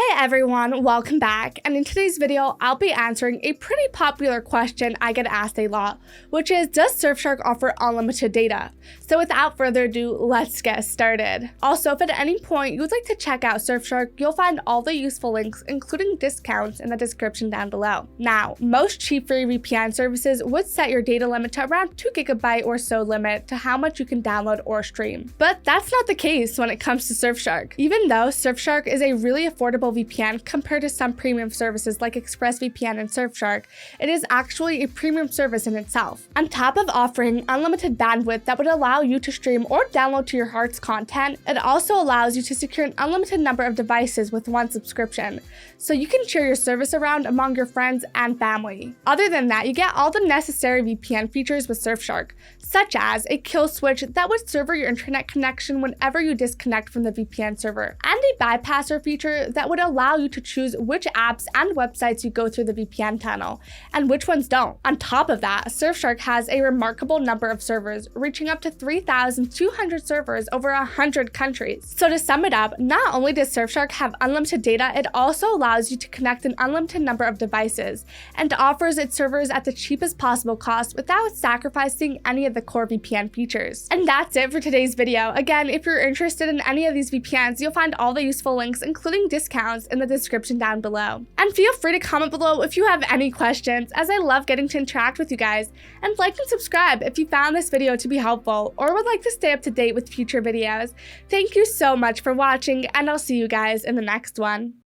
Hey everyone, welcome back, and in today's video, I'll be answering a pretty popular question I get asked a lot, which is, does Surfshark offer unlimited data? So without further ado, let's get started. Also, if at any point you would like to check out Surfshark, you'll find all the useful links, including discounts, in the description down below. Now, most cheap free VPN services would set your data limit to around 2 GB or so limit to how much you can download or stream. But that's not the case when it comes to Surfshark. Even though Surfshark is a really affordable VPN compared to some premium services like ExpressVPN and Surfshark, it is actually a premium service in itself. On top of offering unlimited bandwidth that would allow you to stream or download to your heart's content, it also allows you to secure an unlimited number of devices with one subscription, so you can share your service around among your friends and family. Other than that, you get all the necessary VPN features with Surfshark, such as a kill switch that would sever your internet connection whenever you disconnect from the VPN server, and a bypasser feature that would allow you to choose which apps and websites you go through the VPN tunnel, and which ones don't. On top of that, Surfshark has a remarkable number of servers, reaching up to 3,200 servers over 100 countries. So to sum it up, not only does Surfshark have unlimited data, it also allows you to connect an unlimited number of devices, and offers its servers at the cheapest possible cost without sacrificing any of the core VPN features. And that's it for today's video. Again, if you're interested in any of these VPNs, you'll find all the useful links, including discounts, in the description down below. And feel free to comment below if you have any questions, as I love getting to interact with you guys, and like and subscribe if you found this video to be helpful or would like to stay up to date with future videos. Thank you so much for watching, and I'll see you guys in the next one.